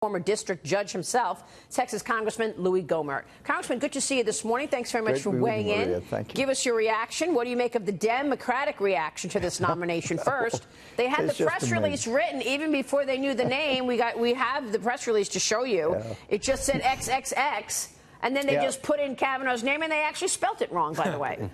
Former district judge himself, Texas Congressman Louie Gohmert. Congressman, good to see you this morning. Thanks very much for weighing in. Thank you. Give us your reaction. What do you make of the Democratic reaction to this nomination first? They had the press release written even before they knew the name. We have the press release to show you. Yeah. It just said XXX. And then they just put in Kavanaugh's name, and they actually spelt it wrong, by the way.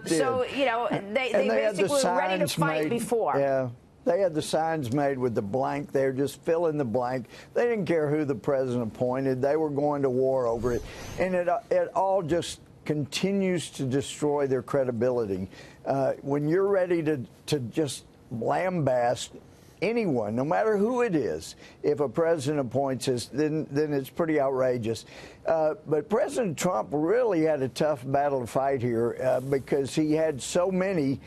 So, you know, they basically were ready to fight before. Yeah. They had the signs made with the blank. They were just filling the blank. They didn't care who the president appointed. They were going to war over it. And it all just continues to destroy their credibility. When you're ready to just lambast anyone, no matter who it is, if a president appoints us, then it's pretty outrageous. But President Trump really had a tough battle to fight here because he had so many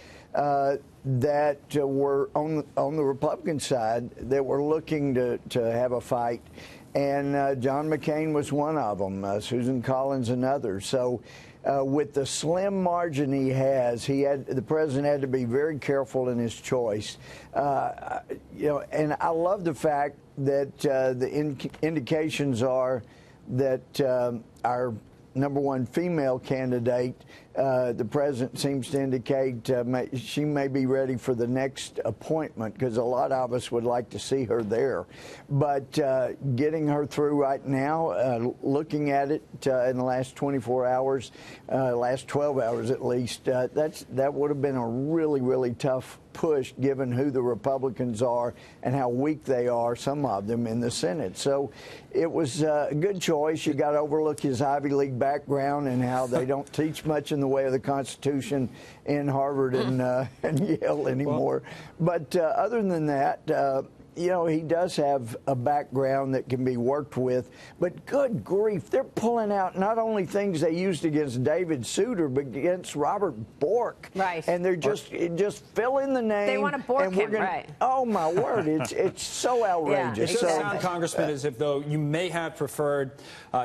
that were on the Republican side that were looking to have a fight. And John McCain was one of them, Susan Collins another. So with the slim margin he has, the president had to be very careful in his choice. You know, and I love the fact that the indications are that our #1 female candidate, the president seems to indicate she may be ready for the next appointment because a lot of us would like to see her there. But getting her through right now, looking at it in the last 24 hours, last 12 hours at least, that would have been a really, really tough push given who the Republicans are and how weak they are, some of them, in the Senate. So it was a good choice. You got to overlook his Ivy League background and how they don't teach much in the way of the Constitution in Harvard and Yale anymore. But other than that, you know, he does have a background that can be worked with. But good grief, they're pulling out not only things they used against David Souter, but against Robert Bork. Right. And they're just fill in the name. They want to Bork him, right. Oh, my word, it's so outrageous. It does sound, Congressman, as if, though, you may have preferred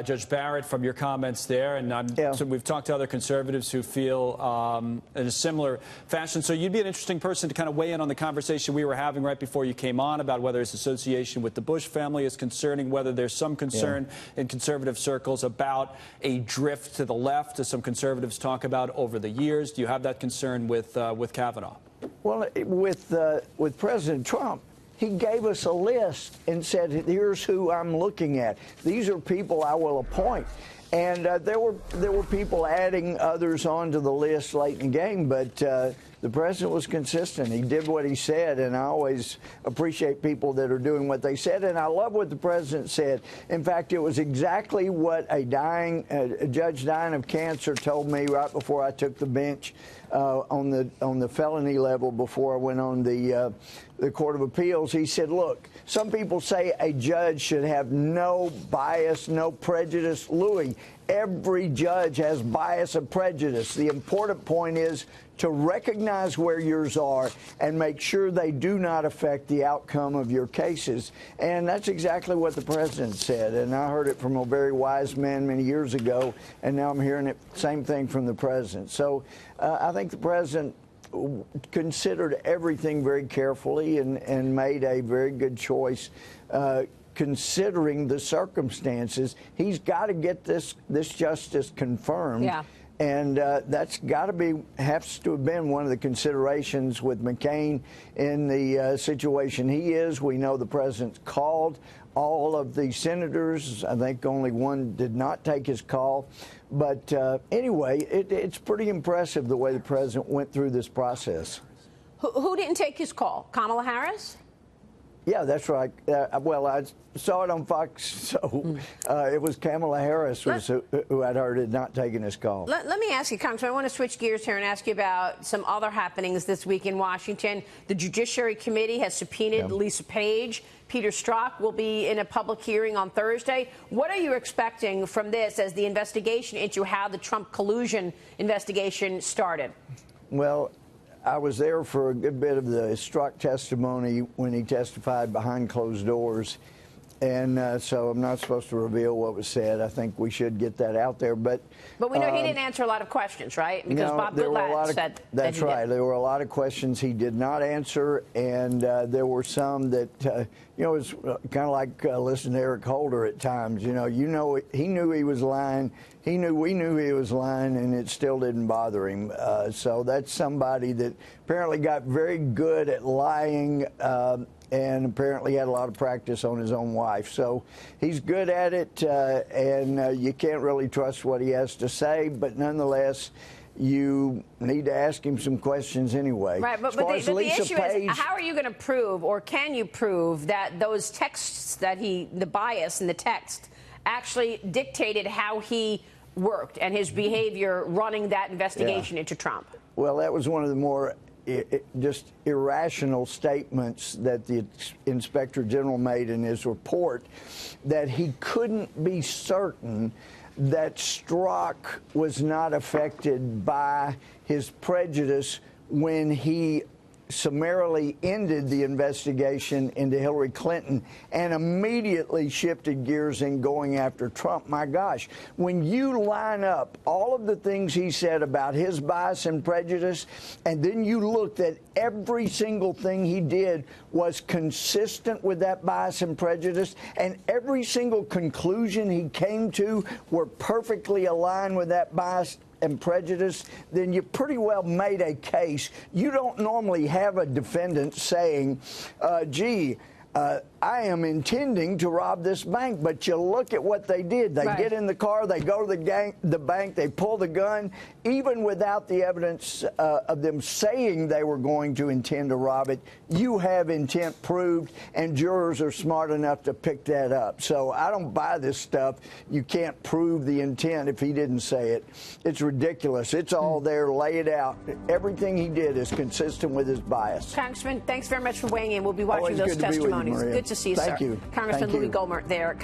Judge Barrett from your comments there. And so we've talked to other conservatives who feel in a similar fashion. So you'd be an interesting person to kind of weigh in on the conversation we were having right before you came on about whether his association with the Bush family is concerning, whether there's some concern in conservative circles about a drift to the left, as some conservatives talk about over the years. Do you have that concern with Kavanaugh? Well, with President Trump, he gave us a list and said, here's who I'm looking at. These are people I will appoint. And there were people adding others onto the list late in the game, but the president was consistent. He did what he said, and I always appreciate people that are doing what they said. And I love what the president said. In fact, it was exactly what a judge dying of cancer told me right before I took the bench on the felony level before I went on the Court of Appeals. He said, look, some people say a judge should have no bias, no prejudice. Louie, every judge has bias and prejudice. The important point is to recognize where yours are and make sure they do not affect the outcome of your cases. And that's exactly what the president said. And I heard it from a very wise man many years ago, and now I'm hearing it, same thing from the president. So I think the president considered everything very carefully and made a very good choice. Considering the circumstances, he's got to get this justice confirmed. Yeah. And that's got to has to have been one of the considerations with McCain in the situation he is. We know the president's called all of the senators. I think only one did not take his call. But anyway, it's pretty impressive the way the president went through this process. Who didn't take his call? Kamala Harris? Yeah, that's right. Well, I saw it on Fox, so it was Kamala Harris who I'd heard had not taken his call. Let me ask you, Congressman, I want to switch gears here and ask you about some other happenings this week in Washington. The Judiciary Committee has subpoenaed Lisa Page. Peter Strzok will be in a public hearing on Thursday. What are you expecting from this as the investigation into how the Trump collusion investigation started? Well, I was there for a good bit of the Strzok testimony when he testified behind closed doors. And so I'm not supposed to reveal what was said. I think we should get that out there. But we know he didn't answer a lot of questions, right? Because no, Bob Goodlatte said that's that right. did. There were a lot of questions he did not answer, and there were some that, you know, it's kind of like listening to Eric Holder at times. You know, he knew he was lying. We knew he was lying, and it still didn't bother him. So that's somebody that apparently got very good at lying. And apparently had a lot of practice on his own wife. So he's good at it, and you can't really trust what he has to say, but nonetheless, you need to ask him some questions anyway. Right, but the issue is, how are you going to prove, or can you prove, that those texts that the bias in the text actually dictated how he worked and his behavior running that investigation into Trump? Well, that was one of the more just irrational statements that the Inspector General made in his report, that he couldn't be certain that Strzok was not affected by his prejudice when he summarily ended the investigation into Hillary Clinton and immediately shifted gears in going after Trump. My gosh, when you line up all of the things he said about his bias and prejudice, and then you look at every single thing he did was consistent with that bias and prejudice, and every single conclusion he came to were perfectly aligned with that bias and prejudice, then you pretty well made a case. You don't normally have a defendant saying, gee, I am intending to rob this bank, but you look at what they did. They get in the car, they go to the bank, they pull the gun, even without the evidence of them saying they were going to intend to rob it. You have intent proved, and jurors are smart enough to pick that up. So I don't buy this stuff. You can't prove the intent if he didn't say it. It's ridiculous. It's all there. Lay it out. Everything he did is consistent with his bias. Congressman, thanks very much for weighing in. We'll be watching those testimonies. Good to see you, sir. Thank you. Congressman Louie Gohmert there.